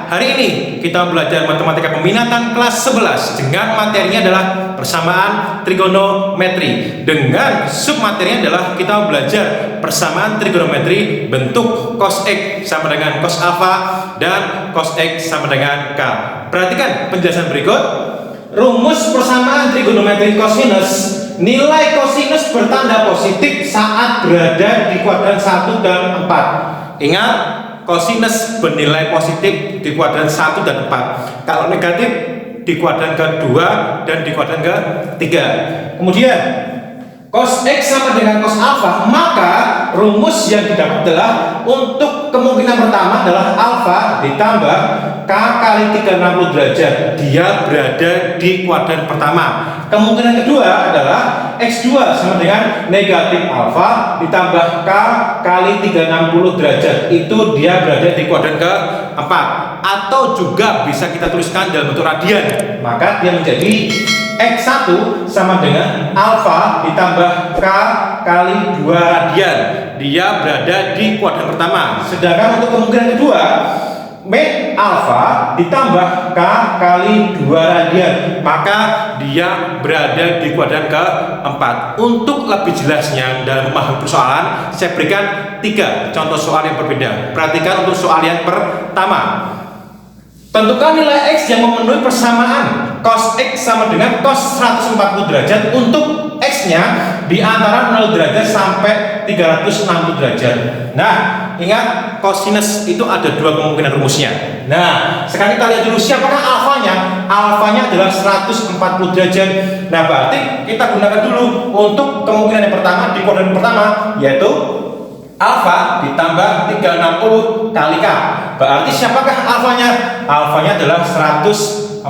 hari ini kita belajar matematika peminatan kelas 11 dengan materinya adalah persamaan trigonometri. Dengan submaterinya adalah kita belajar persamaan trigonometri bentuk cos X sama dengan cos alpha dan cos X sama dengan K. Perhatikan penjelasan berikut. Rumus persamaan trigonometri kosinus. Nilai kosinus bertanda positif saat berada di kuadran 1 dan 4. Ingat, kosinus bernilai positif di kuadran 1 dan 4. Kalau negatif di kuadran kedua dan di kuadran ketiga. Kemudian cos X sama dengan cos alpha, maka rumus yang didapat adalah untuk kemungkinan pertama adalah alpha ditambah K kali 360 derajat. Dia berada di kuadran pertama. Kemungkinan kedua adalah X2 sama dengan negatif alpha ditambah K kali 360 derajat. Itu dia berada di kuadran keempat. Atau juga bisa kita tuliskan dalam bentuk radian. Maka dia menjadi X1 sama dengan alpha ditambah K kali 2 radian. Dia berada di kuadran pertama. Sedangkan untuk kemungkinan kedua, min alpha ditambah K kali 2 radian, maka dia berada di kuadran keempat. Untuk lebih jelasnya dalam memahami persoalan, saya berikan 3 contoh soal yang berbeda. Perhatikan untuk soal yang pertama. Tentukan nilai X yang memenuhi persamaan cos X sama dengan cos 140 derajat untuk X-nya di antara 0 derajat sampai 360 derajat. Nah, ingat kosinus itu ada 2 kemungkinan rumusnya. Nah, sekarang kita lihat dulu siapakah alfanya. Alfanya adalah 140 derajat. Nah, berarti kita gunakan dulu untuk kemungkinan yang pertama di kuadran pertama, yaitu alfa ditambah 360 kali K. Berarti siapakah alfanya? Alfanya adalah 140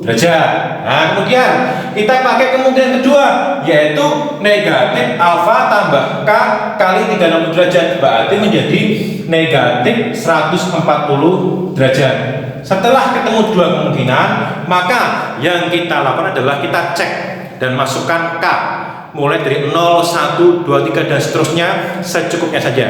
derajat. Nah, kemudian kita pakai kemungkinan kedua, yaitu negatif alfa tambah K kali 360 derajat. Berarti menjadi negatif 140 derajat. Setelah ketemu 2 kemungkinan, maka yang kita lakukan adalah kita cek dan masukkan K. Mulai dari 0, 1, 2, 3 dan seterusnya secukupnya saja.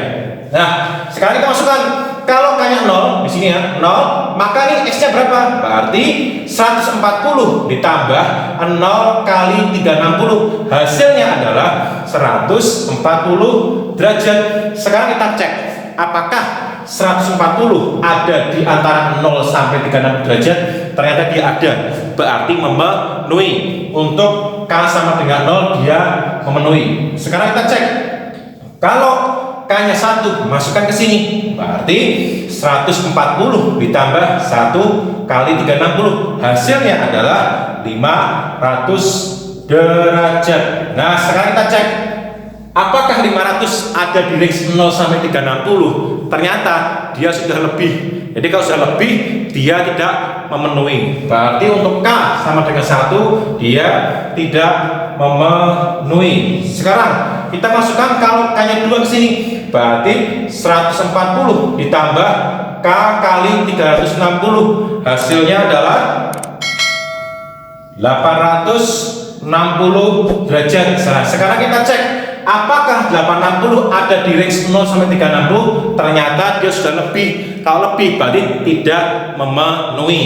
Nah, sekarang kita masukkan. Kalau K-nya 0 di sini ya, 0, maka ini X-nya berapa? Berarti 140 ditambah 0 kali 360. Hasilnya adalah 140 derajat. Sekarang kita cek apakah 140 ada di antara 0 sampai 360 derajat. Ternyata dia ada. Berarti memenuhi. Untuk K sama dengan 0 dia memenuhi. Sekarang kita cek. Kalau K-nya 1 masukkan ke sini. Berarti 140 ditambah 1 kali 360. Hasilnya adalah 500 derajat. Nah, sekarang kita cek. Apakah 500 ada di range 0 sampai 360? Ternyata dia sudah lebih. Jadi kalau sudah lebih, dia tidak memenuhi. Berarti untuk K sama dengan 1, dia tidak memenuhi. Sekarang kita masukkan kalau K-nya 2 ke sini. Berarti 140 ditambah K kali 360. Hasilnya adalah 860 derajat. Nah, sekarang kita cek apakah 860 ada di range 0 sampai 360? Ternyata dia sudah lebih. Kalau lebih berarti tidak memenuhi.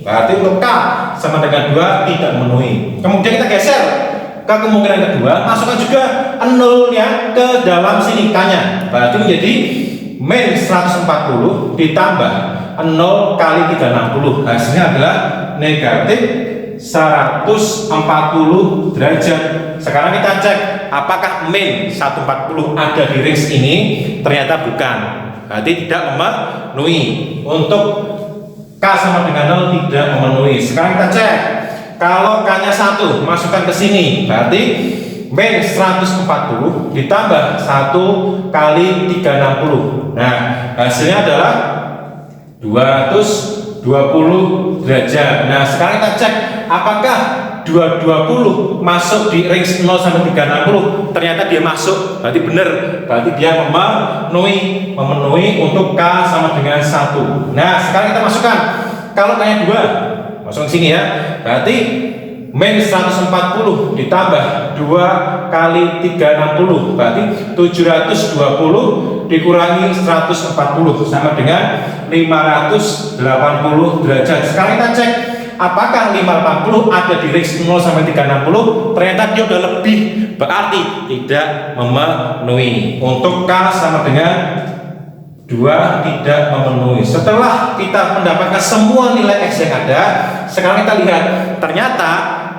Berarti untuk K sama dengan 2 tidak memenuhi. Kemudian kita geser ke kemungkinan kedua, masukkan juga 0-nya ke dalam sini K-nya. Berarti menjadi min 140 ditambah 0 kali 360. Hasilnya adalah negatif 140 derajat. Sekarang kita cek apakah min 140 ada di range ini. Ternyata bukan. Berarti tidak memenuhi. Untuk K sama dengan 0 tidak memenuhi. Sekarang kita cek. Kalau K-nya 1 masukkan ke sini. Berarti min 140 ditambah 1 kali 360. Nah, hasilnya adalah 220 derajat. Nah, sekarang kita cek apakah 220 masuk di range 0 sampai 360. Ternyata dia masuk. Berarti benar. Berarti dia memenuhi untuk K sama dengan 1. Nah, sekarang kita masukkan. Kalau K-nya 2 masuk ke sini ya. Berarti min 140 ditambah 2 kali 360. Berarti 720 dikurangi 140 sama dengan 580 derajat. Sekarang kita cek apakah 580 ada di range 0 sampai 360. Ternyata dia udah lebih, berarti tidak memenuhi. Untuk K sama dengan 2 tidak memenuhi. Setelah kita mendapatkan semua nilai X yang ada, sekarang kita lihat ternyata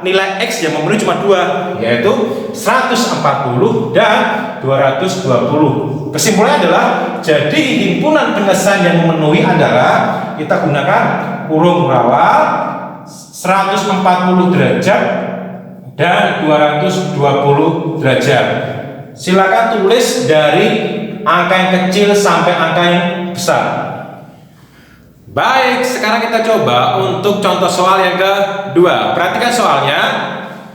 nilai X yang memenuhi cuma 2, yaitu 140 dan 220. Kesimpulannya adalah, jadi himpunan penyelesaian yang memenuhi adalah kita gunakan kurung rawal 140 derajat dan 220 derajat. Silakan tulis dari angka yang kecil sampai angka yang besar. Baik, sekarang kita coba untuk contoh soal yang kedua. Perhatikan soalnya.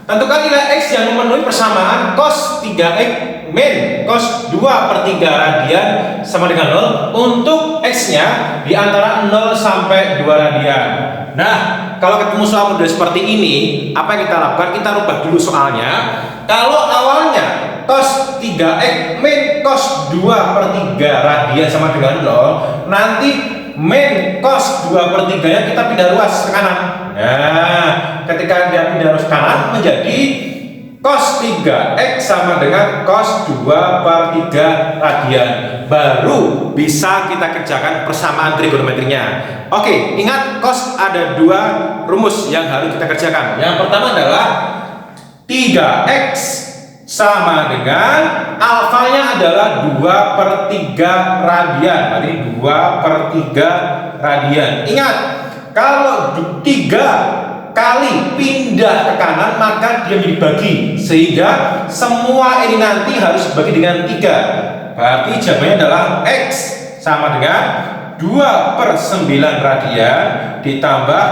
Tentukan nilai X yang memenuhi persamaan cos 3X min cos 2/3 radian sama dengan 0 untuk X-nya di antara 0 sampai 2 radian. Nah, kalau ketemu soal model seperti ini, apa yang kita lakukan? Kita rubah dulu soalnya. Kalau awalnya cos 3X min cos 2/3 radian sama dengan 0, nanti min cos 2/3 nya kita pindah ruas ke kanan. Nah, ketika dia pindah ruas ke kanan menjadi cos 3X sama dengan cos 2/3 radian. Baru bisa kita kerjakan persamaan trigonometrinya. Oke, ingat cos ada 2 rumus yang harus kita kerjakan. Yang pertama adalah 3X sama dengan alfanya adalah 2/3 radian. Berarti 2/3 radian. Ingat, kalau 3 kali pindah ke kanan maka dia menjadi bagi, sehingga semua ini nanti harus dibagi dengan 3. Berarti jawabannya adalah X sama dengan 2/9 radian ditambah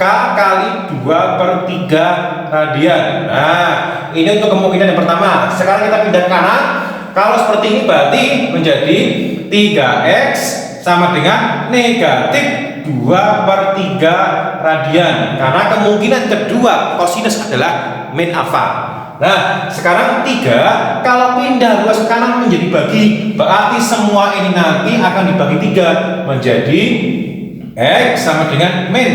K kali 2/3 radian. Nah, ini untuk kemungkinan yang pertama. Sekarang kita pindah ke kanan. Kalau seperti ini berarti menjadi 3X sama dengan negatif 2/3 radian, karena kemungkinan kedua kosinus adalah min alfa. Nah, sekarang 3 kalau pindah ruas ke kanan menjadi bagi, berarti semua ini nanti akan dibagi 3 menjadi X sama dengan min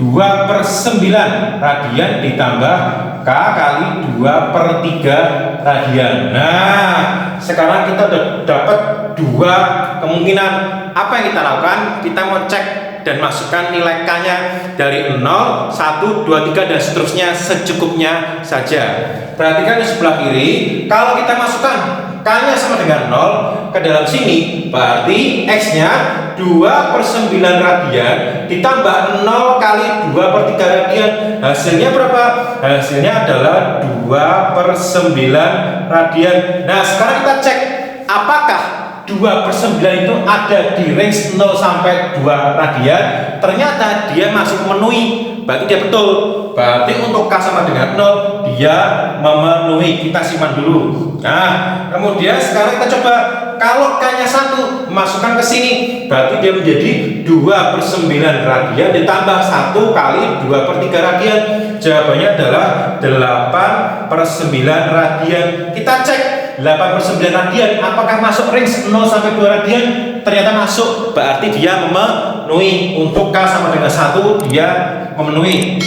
2/9 radian ditambah K kali 2/3 radian. Nah, sekarang kita udah dapat 2 kemungkinan. Apa yang kita lakukan? Kita mau cek dan masukkan nilai K-nya dari 0, 1, 2, 3 dan seterusnya secukupnya saja. Perhatikan di sebelah kiri, kalau kita masukkan K-nya sama dengan 0 ke dalam sini, berarti X-nya 2/9 radian ditambah 0 kali 2/3 radian. Hasilnya berapa? Hasilnya adalah 2/9 radian. Nah, sekarang kita cek apakah 2/9 itu ada di range 0 sampai 2 radian. Ternyata dia masih memenuhi, berarti dia betul. Berarti untuk K sama dengan 0 dia memenuhi. Kita simpan dulu. Nah, kemudian sekarang kita coba, kalau K-nya 1 masukkan ke sini, berarti dia menjadi 2/9 radian ditambah 1 kali 2/3 radian. Jawabannya adalah 8/9 radian. Kita cek 8/9 radian apakah masuk range 0 sampai 2 radian. Ternyata masuk, berarti dia memenuhi. Untuk K sama dengan 1 dia memenuhi.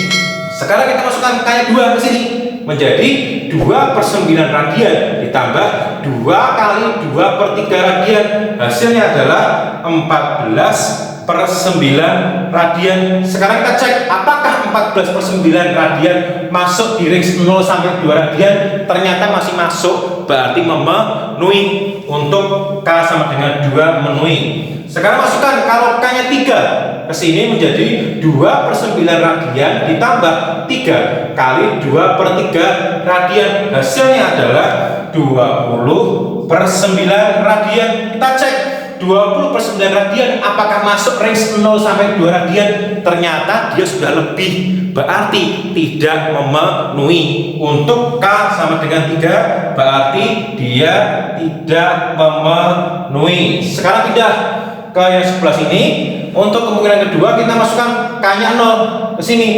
Sekarang kita masukkan K-nya 2 ke sini, menjadi 2/9 radian ditambah 2 kali 2/3 radian. Hasilnya adalah 14/9 radian. Sekarang kita cek apakah 14/9 radian masuk di range 0 sampai 2 radian. Ternyata masih masuk, berarti memenuhi. Untuk K sama dengan 2 memenuhi. Sekarang masukkan kalau K-nya 3 ke sini menjadi 2/9 radian ditambah 3 kali 2/3 radian. Hasilnya adalah 20/9 radian. Kita cek 20/9 radian apakah masuk range 0 sampai 2 radian. Ternyata dia sudah lebih, berarti tidak memenuhi. Untuk K sama dengan 3 berarti dia tidak memenuhi. Sekarang pindah ke yang sebelah sini. Untuk kemungkinan kedua kita masukkan K-nya 0 ke sini,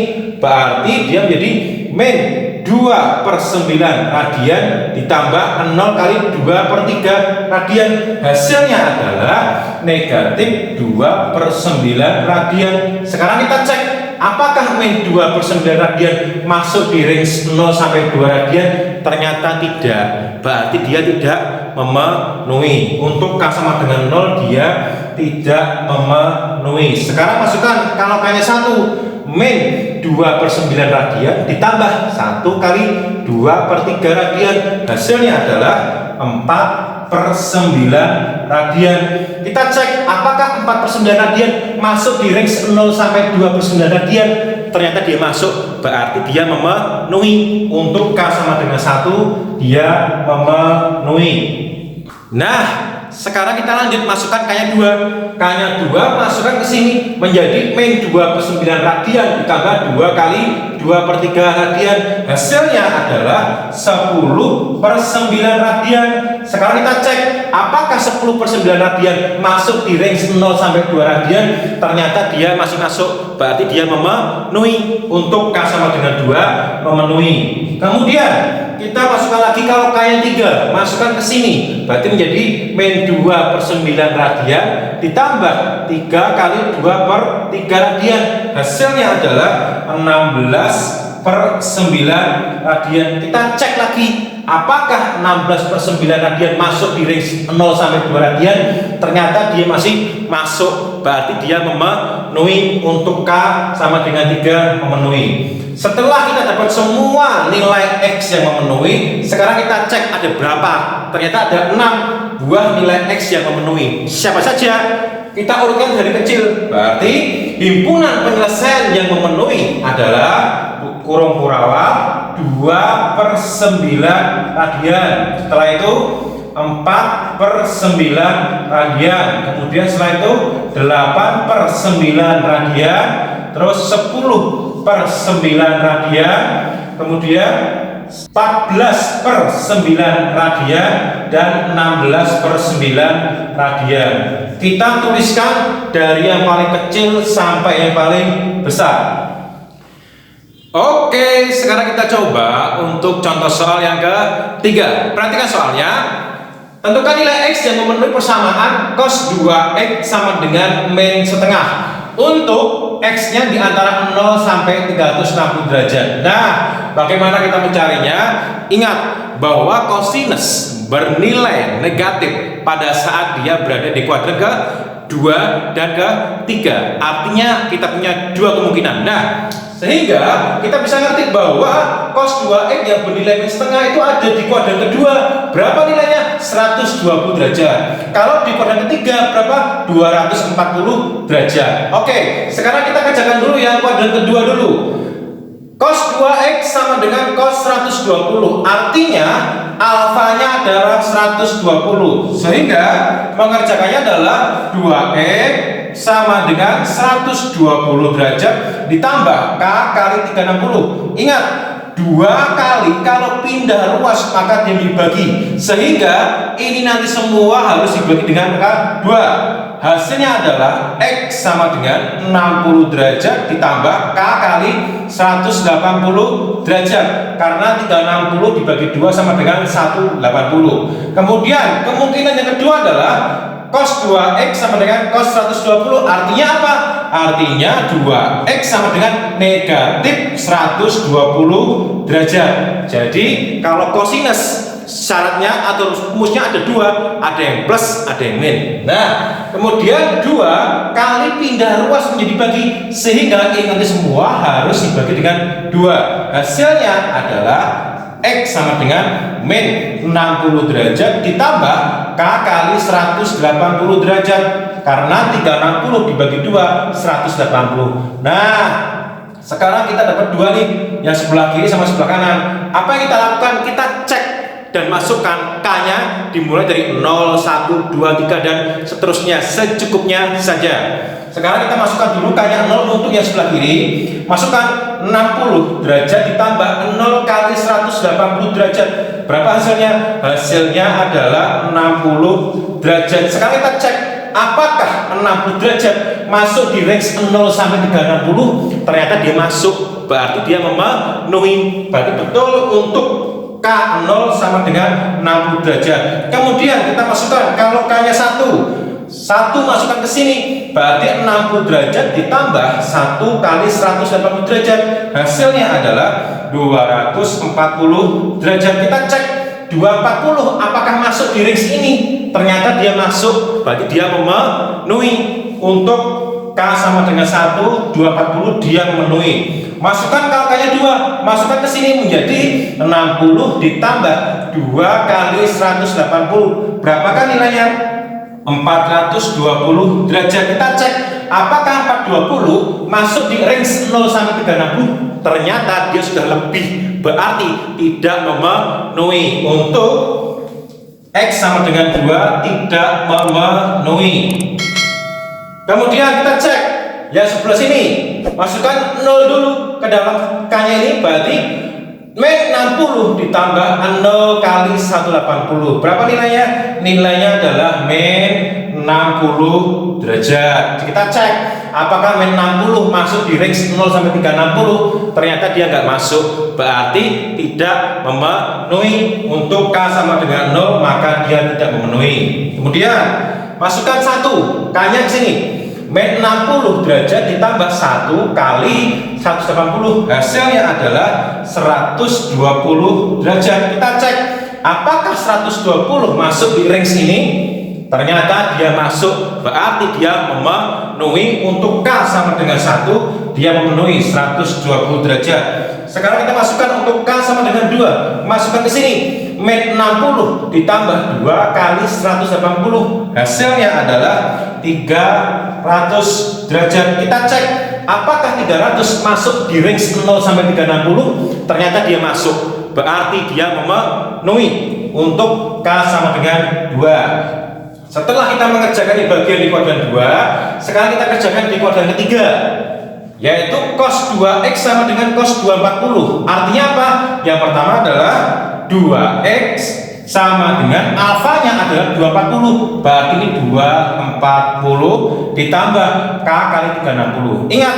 berarti dia menjadi min 2/9 radian ditambah 0 kali 2/3 radian. Hasilnya adalah negatif 2/9 radian. Sekarang kita cek apakah min 2/9 radian masuk di range 0 sampai 2 radian. Ternyata tidak, berarti dia tidak memenuhi. Untuk K sama dengan 0 dia tidak memenuhi. Sekarang masukkan kalau K nya 1, min 2/9 radian ditambah 1 kali 2/3 radian. Hasilnya adalah 4/9 radian. Kita cek apakah 4/9 radian masuk di range 0 sampai 2/9 radian. Ternyata dia masuk, berarti dia memenuhi. Untuk K sama dengan 1 dia memenuhi. Nah, sekarang kita lanjut masukkan K-nya 2. K-nya 2 masukkan ke sini menjadi min 2/9 radian ditambah 2 kali 2/3 radian. Hasilnya adalah 10/9 radian. Sekarang kita cek apakah 10/9 radian masuk di range 0 sampai 2 radian. Ternyata dia masih masuk, berarti dia memenuhi. Untuk K sama dengan 2 memenuhi. Kemudian kita masukkan lagi kalau K yang 3, masukkan ke sini, berarti menjadi min 2/9 radian ditambah 3 kali 2/3 radian. Hasilnya adalah 16/9 radian. Kita cek lagi apakah 16/9 radian masuk di range 0 sampai 2 radian. Ternyata dia masih masuk, berarti dia memenuhi. Untuk K sama dengan 3 memenuhi. Setelah kita dapat semua nilai X yang memenuhi, sekarang kita cek ada berapa. Ternyata ada 6 buah nilai X yang memenuhi. Siapa saja? Kita urutkan dari kecil. Berarti himpunan penyelesaian yang memenuhi adalah kurung Kurawa 2/9 radian. Setelah itu 4/9 radian. Kemudian setelah itu 8/9 radian. Terus 10/9 radian. Kemudian 14/9 radian dan 16/9 radian. Kita tuliskan dari yang paling kecil sampai yang paling besar. Oke, sekarang kita coba untuk contoh soal yang ketiga. Perhatikan soalnya. Tentukan nilai X yang memenuhi persamaan cos 2X sama dengan min setengah untuk X-nya di antara 0 sampai 360 derajat. Nah, bagaimana kita mencarinya? Ingat bahwa kosinus bernilai negatif pada saat dia berada di kuadran ke-2 dan ke-3. Artinya kita punya dua kemungkinan. Nah, sehingga kita bisa ngerti bahwa cos 2X yang bernilai min setengah itu ada di kuadran kedua. Berapa nilainya? 120 derajat. Kalau di kuadran ketiga berapa? 240 derajat. Oke, sekarang kita kerjakan dulu yang kuadran kedua dulu. Cos 2X sama dengan cos 120. Artinya alfanya adalah 120. Sehingga mengerjakannya adalah 2X sama dengan 120 derajat ditambah K kali 360. Ingat, 2 kali kalau pindah ruas maka dia dibagi. Sehingga ini nanti semua harus dibagi dengan K2. Hasilnya adalah X sama dengan 60 derajat ditambah K kali 180 derajat. Karena 360 dibagi 2 sama dengan 180. Kemudian kemungkinan yang kedua adalah cos 2X sama dengan cos 120. Artinya apa? Artinya 2X sama dengan negatif 120 derajat. Jadi kalau kosinus syaratnya atau rumusnya ada dua, ada yang plus, ada yang min. Nah, kemudian 2 kali pindah ruas menjadi bagi, sehingga ini nanti semua harus dibagi dengan 2. Hasilnya adalah X sama dengan min 60 derajat ditambah K kali 180 derajat. Karena 360 dibagi 2 180. Nah, sekarang kita dapat 2 nih, yang sebelah kiri sama sebelah kanan. Apa yang kita lakukan? Kita cek dan masukkan K-nya dimulai dari 0, 1, 2, 3 dan seterusnya secukupnya saja. Sekarang kita masukkan dulu K-nya 0 untuk yang sebelah kiri. Masukkan 60 derajat ditambah 0 kali 180 derajat. Berapa hasilnya? Hasilnya adalah 60 derajat. Sekarang kita cek apakah 60 derajat masuk di range 0 sampai 360. Ternyata dia masuk, berarti dia memenuhi. Berarti betul untuk K 0 sama dengan 60 derajat. Kemudian kita masukkan, kalau K nya 1 masukkan ke sini, berarti 60 derajat ditambah 1 kali 180 derajat, hasilnya adalah 240 derajat. Kita cek 240 apakah masuk di range ini. Ternyata dia masuk, berarti dia memenuhi. Untuk K sama dengan 1, 240 dia memenuhi. Masukkan kalau K nya 2, masukkan ke sini menjadi 60 ditambah 2 kali 180. Berapakah nilainya? 420 derajat. Kita cek apakah 420 masuk di range 0 sampai 360. Ternyata dia sudah lebih, berarti tidak memenuhi. Untuk X sama dengan 2 tidak memenuhi. Kemudian kita cek yang sebelah sini, masukkan 0 dulu ke dalam K nya ini, berarti min 60 ditambah 0 kali 180. Berapa nilainya? Nilainya adalah min 60 derajat. Kita cek apakah min 60 masuk di range 0 sampai 360. Ternyata dia nggak masuk, berarti tidak memenuhi. Untuk K sama dengan 0, maka dia tidak memenuhi. Kemudian masukkan 1, K nya ke sini, min 60 derajat ditambah 1 kali 180, hasilnya adalah 120 derajat. Kita cek apakah 120 masuk di range ini. Ternyata dia masuk, berarti dia memenuhi. Untuk K sama dengan 1, dia memenuhi 120 derajat. Sekarang kita masukkan untuk K sama dengan 2, masukkan ke sini, min 60 ditambah 2 kali 180, hasilnya adalah 300 derajat. Kita cek apakah 300 masuk di range 0 sampai 360. Ternyata dia masuk, berarti dia memenuhi. Untuk K sama dengan 2. Setelah kita mengerjakan di bagian di kuadran 2, sekarang kita kerjakan di kuadran ketiga, yaitu cos 2x sama dengan cos 240. Artinya apa? Yang pertama adalah 2x sama dengan alfanya adalah 240, berarti ini 240 ditambah K kali 360. Ingat,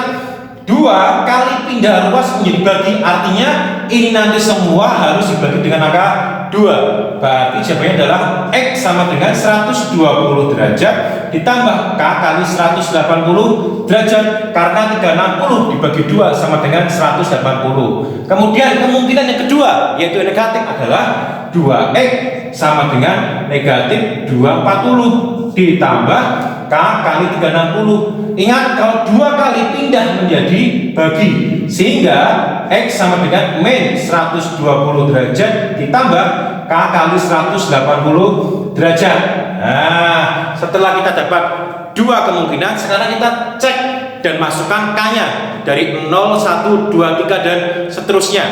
2 kali pindah ruas menjadi bagi, artinya ini nanti semua harus dibagi dengan angka 2. Berarti jawabannya adalah X sama dengan 120 derajat ditambah K kali 180 derajat, karena 360 dibagi 2 sama dengan 180. Kemudian kemungkinan yang kedua, yaitu negatif, adalah 2X sama dengan negatif 240 ditambah K kali 360. Ingat, kalau 2 kali pindah menjadi bagi, sehingga X sama dengan min 120 derajat ditambah K kali 180 derajat. Nah, setelah kita dapat 2 kemungkinan, sekarang kita cek dan masukkan K-nya dari 0, 1, 2, 3 dan seterusnya.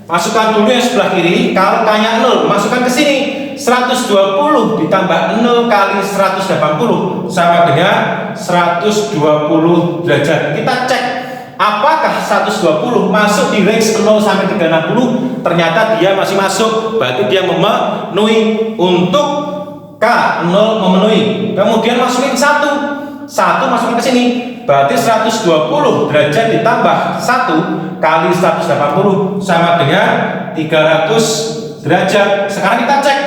Masukkan dulu yang sebelah kiri. Kalau K-nya 0, masukkan ke sini. 120 ditambah 0 kali 180 sama dengan 120 derajat. Kita cek apakah 120 masuk di range 0 sampai 360. Ternyata dia masih masuk, berarti dia memenuhi. Untuk K 0 memenuhi. Kemudian masukin 1 masukkan ke sini, berarti 120 derajat ditambah 1 kali 180 sama dengan 300 derajat. Sekarang kita cek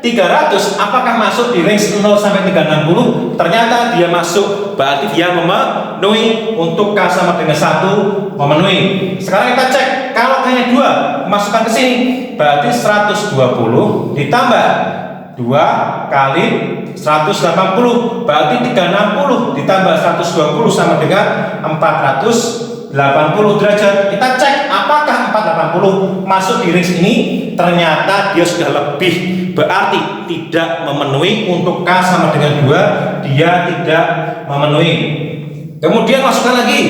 300 apakah masuk di range 0 sampai 360. Ternyata dia masuk, berarti dia memenuhi. Untuk K sama dengan 1 memenuhi. Sekarang kita cek kalau K nya 2, masukkan ke sini, berarti 120 ditambah 2 kali 180, berarti 360 ditambah 120 sama dengan 480 derajat. Kita cek apakah 480 masuk di range ini. Ternyata dia sudah lebih, berarti tidak memenuhi. Untuk K sama dengan 2, dia tidak memenuhi. Kemudian masukkan lagi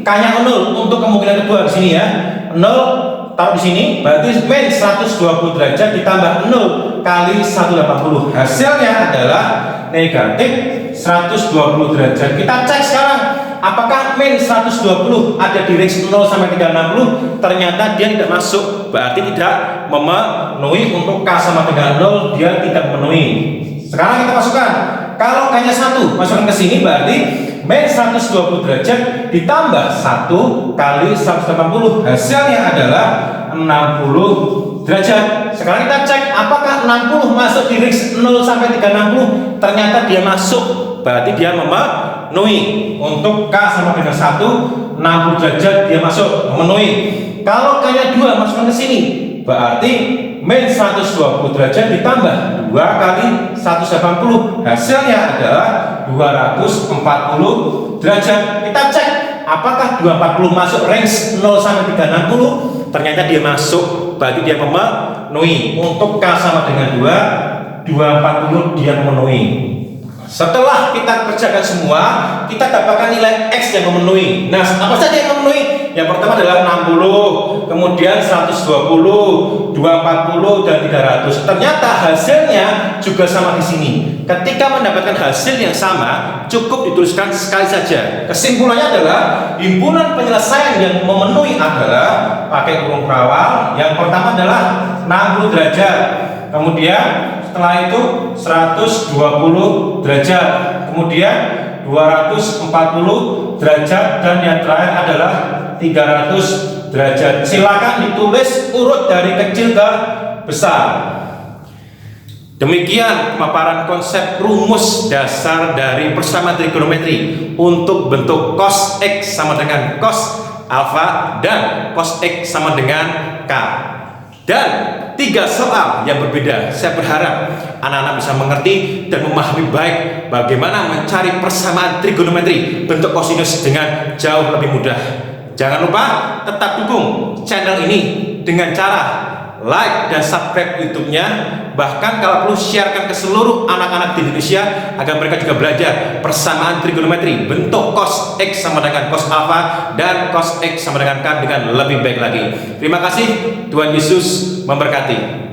K nya 0. Untuk kemungkinan kedua di sini ya, 0 taruh di sini, berarti min 120 derajat ditambah 0 kali 180, hasilnya adalah negatif 120 derajat. Kita cek sekarang apakah min 120 ada di range 0 sampai 360. Ternyata dia tidak masuk, berarti tidak memenuhi. Untuk K sama dengan 0, dia tidak memenuhi. Sekarang kita masukkan K kalau K-nya 1 masukkan ke sini, berarti min 120 derajat ditambah 1 kali 180, hasilnya adalah 60 derajat. Sekarang kita cek apakah 60 masuk di range 0 sampai 360. Ternyata dia masuk, berarti dia memenuhi. Untuk K sama dengan 1, 60 derajat dia masuk, memenuhi. Kalau K-nya 2 masukkan ke sini, berarti min 120 derajat ditambah 2 kali 180, hasilnya adalah 240 derajat. Kita cek apakah 240 masuk range 0 sampai 360. Ternyata dia masuk, berarti dia memenuhi. Untuk K sama dengan 2, 240 dia memenuhi. Setelah kita kerjakan semua, kita dapatkan nilai X yang memenuhi. Nah, apa saja yang memenuhi? Yang pertama adalah 60, kemudian 120, 240, dan 300. Ternyata hasilnya juga sama di sini. Ketika mendapatkan hasil yang sama, cukup dituliskan sekali saja. Kesimpulannya adalah himpunan penyelesaian yang memenuhi adalah pakai kurung perawal. Yang pertama adalah 60 derajat. Kemudian setelah itu 120 derajat, kemudian 240 derajat, dan yang terakhir adalah 300 derajat. Silakan ditulis urut dari kecil ke besar. Demikian pemaparan konsep rumus dasar dari persamaan trigonometri untuk bentuk cos X sama dengan cos alfa dan cos X sama dengan K. Dan 3 soal yang berbeda. Saya berharap anak-anak bisa mengerti dan memahami baik bagaimana mencari persamaan trigonometri bentuk kosinus dengan jauh lebih mudah. Jangan lupa tetap dukung channel ini dengan cara like dan subscribe YouTube-nya. Bahkan kalau perlu sharekan ke seluruh anak-anak di Indonesia agar mereka juga belajar persamaan trigonometri bentuk cos X sama dengan cos alfa dan cos X sama dengan K dengan lebih baik lagi. Terima kasih, Tuhan Yesus memberkati.